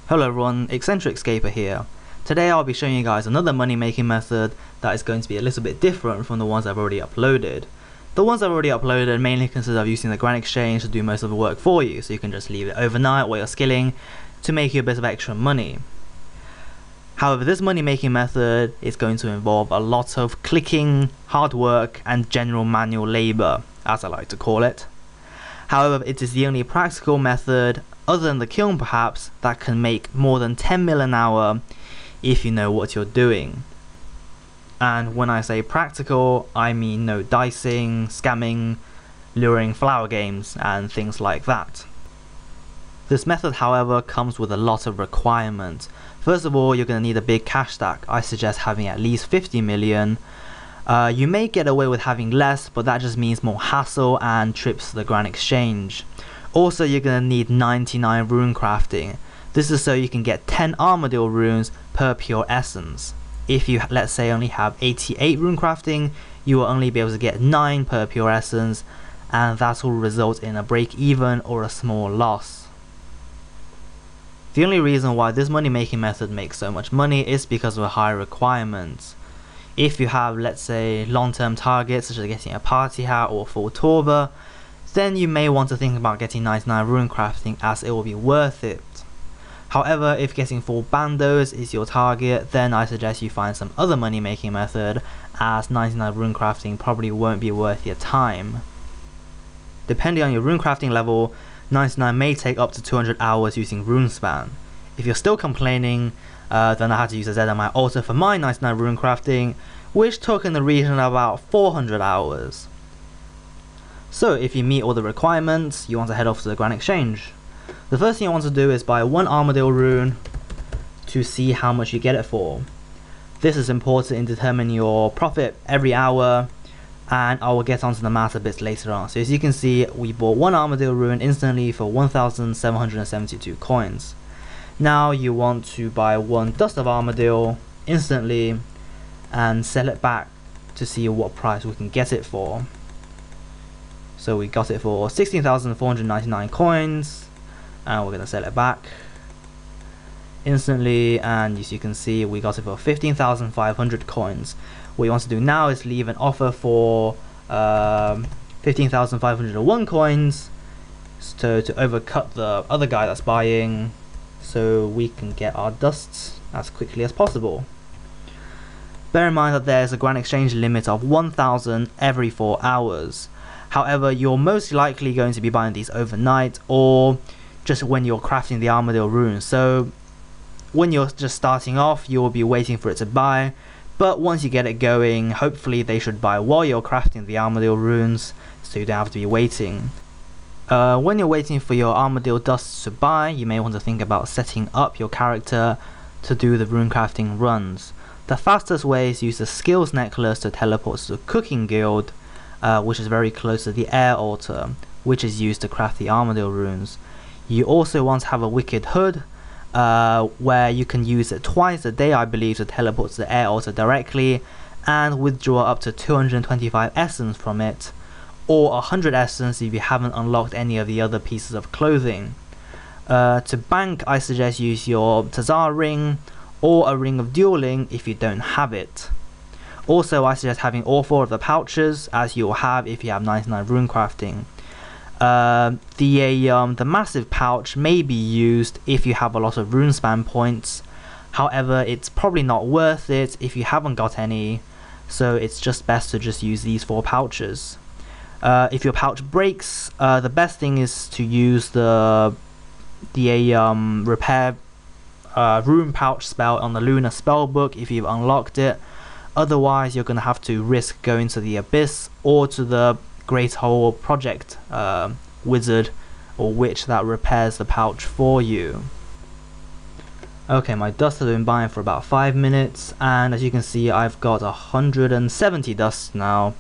Hello everyone, EccentricScaper here. Today I'll be showing you guys another money making method that is going to be a little bit different from the ones I've already uploaded. The ones I've already uploaded mainly consist of using the Grand Exchange to do most of the work for you, so you can just leave it overnight while you're skilling to make you a bit of extra money. However, this money making method is going to involve a lot of clicking, hard work and general manual labour, as I like to call it. However, it is the only practical method, other than the kiln perhaps, that can make more than 10 mil an hour if you know what you're doing. And when I say practical, I mean no dicing, scamming, luring flower games and things like that. This method, however, comes with a lot of requirements. First of all, you're going to need a big cash stack. I suggest having at least 50 million. You may get away with having less, but that just means more hassle and trips to the Grand Exchange. Also, you're going to need 99 rune crafting. This is so you can get 10 Armadillo runes per pure essence. If you, let's say, only have 88 rune crafting, you will only be able to get 9 per pure essence, and that will result in a break even or a small loss. The only reason why this money making method makes so much money is because of high requirements. If you have, let's say, long-term targets such as getting a party hat or full torba, then you may want to think about getting 99 rune crafting, as it will be worth it. However, if getting full bandos is your target, then I suggest you find some other money making method, as 99 rune crafting probably won't be worth your time. Depending on your rune crafting level, 99 may take up to 200 hours using Runespan. If you're still complaining, then I had to use a ZMI altar for my 99 rune crafting, which took in the region of about 400 hours. So if you meet all the requirements, you want to head off to the Grand Exchange. The first thing you want to do is buy 1 Armadillo rune to see how much you get it for. This is important in determining your profit every hour, and I will get onto the math a bit later on. So as you can see, we bought 1 Armadillo rune instantly for 1,772 coins. Now you want to buy 1 Dust of Armadillo instantly and sell it back to see what price we can get it for. So we got it for 16,499 coins, and we're going to sell it back instantly, and as you can see, we got it for 15,500 coins. What you want to do now is leave an offer for 15,501 coins to overcut the other guy that's buying, so we can get our dusts as quickly as possible. Bear in mind that there's a Grand Exchange limit of 1,000 every 4 hours. However, you're most likely going to be buying these overnight or just when you're crafting the Armadillo runes. So when you're just starting off, you will be waiting for it to buy, but once you get it going, hopefully they should buy while you're crafting the Armadillo runes, so you don't have to be waiting. When you're waiting for your Armadillo dusts to buy, you may want to think about setting up your character to do the rune crafting runs. The fastest way is to use the skills necklace to teleport to the cooking guild, which is very close to the air altar, which is used to craft the Armadillo runes. You also want to have a wicked hood, where you can use it twice a day, I believe, to teleport to the air altar directly and withdraw up to 225 essence from it, or 100 essence if you haven't unlocked any of the other pieces of clothing. To bank, I suggest use your Tazar ring or a ring of dueling if you don't have it. Also, I suggest having all 4 of the pouches, as you'll have if you have 99 rune crafting. The massive pouch may be used if you have a lot of rune spam points. However, it's probably not worth it if you haven't got any, so it's just best to just use these 4 pouches. If your pouch breaks, the best thing is to use the repair rune pouch spell on the Lunar spellbook if you've unlocked it. Otherwise, you're going to have to risk going to the Abyss or to the Great Hole Project wizard or witch that repairs the pouch for you. Okay, my dust has been buying for about 5 minutes, and as you can see, I've got 170 dusts now.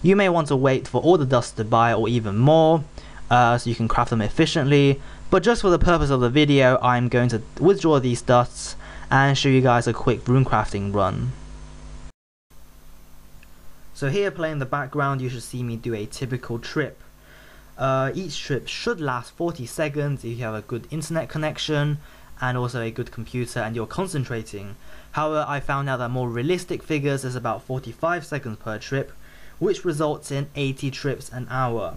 You may want to wait for all the dusts to buy or even more, so you can craft them efficiently, but just for the purpose of the video, I'm going to withdraw these dusts and show you guys a quick rune crafting run. So here, playing in the background, you should see me do a typical trip. Each trip should last 40 seconds if you have a good internet connection, and also a good computer and you're concentrating. However, I found out that more realistic figures is about 45 seconds per trip, which results in 80 trips an hour.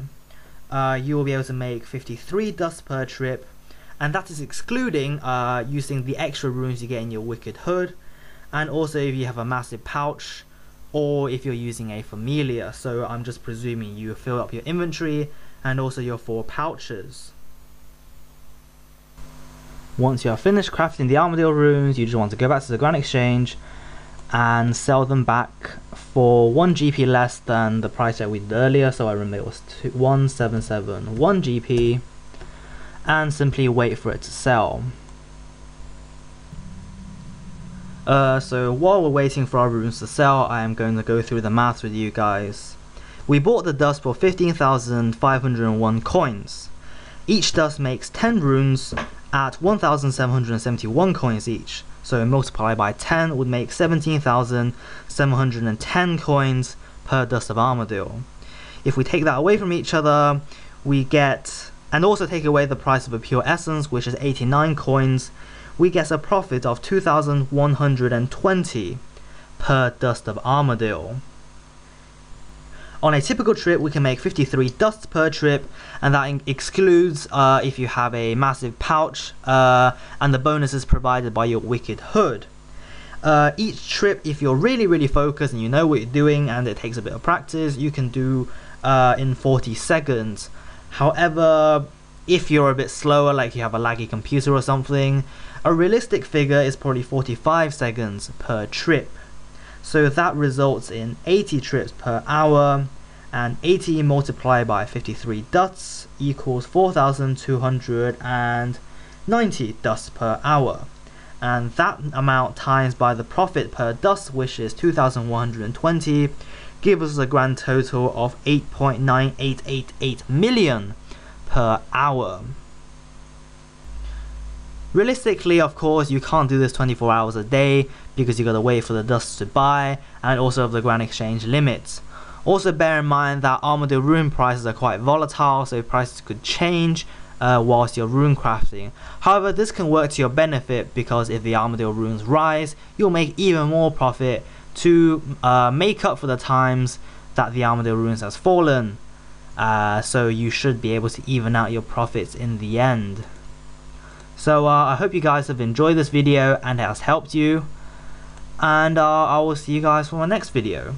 You will be able to make 53 dust per trip, and that is excluding using the extra runes you get in your wicked hood, and also if you have a massive pouch, or if you're using a familiar. So I'm just presuming you fill up your inventory and also your 4 pouches. Once you are finished crafting the Armadillo runes, you just want to go back to the Grand Exchange and sell them back for 1 GP less than the price that we did earlier. So I remember it was 1771 GP, and simply wait for it to sell. So while we're waiting for our runes to sell, I am going to go through the maths with you guys. We bought the dust for 15,501 coins. Each dust makes 10 runes at 1,771 coins each. So multiply by 10 would make 17,710 coins per dust of Armadillo. If we take that away from each other, we get, and also take away the price of a pure essence, which is 89 coins, we get a profit of 2,120 per dust of Armadillo. On a typical trip, we can make 53 dusts per trip, and that excludes if you have a massive pouch and the bonuses provided by your wicked hood. Each trip, if you're really focused and you know what you're doing and it takes a bit of practice, you can do in 40 seconds. However, if you're a bit slower, like you have a laggy computer or something, a realistic figure is probably 45 seconds per trip. So that results in 80 trips per hour, and 80 multiplied by 53 dusts equals 4,290 dusts per hour. And that amount times by the profit per dust, which is 2,120, gives us a grand total of 8.9888 million per hour. Realistically, of course, you can't do this 24 hours a day because you gotta wait for the dust to buy, and also the Grand Exchange limits. Also bear in mind that Armadillo rune prices are quite volatile, so prices could change whilst you're rune crafting. However, this can work to your benefit because if the Armadillo runes rise, you'll make even more profit to make up for the times that the Armadillo runes has fallen. So you should be able to even out your profits in the end. So I hope you guys have enjoyed this video and it has helped you, and I will see you guys for my next video.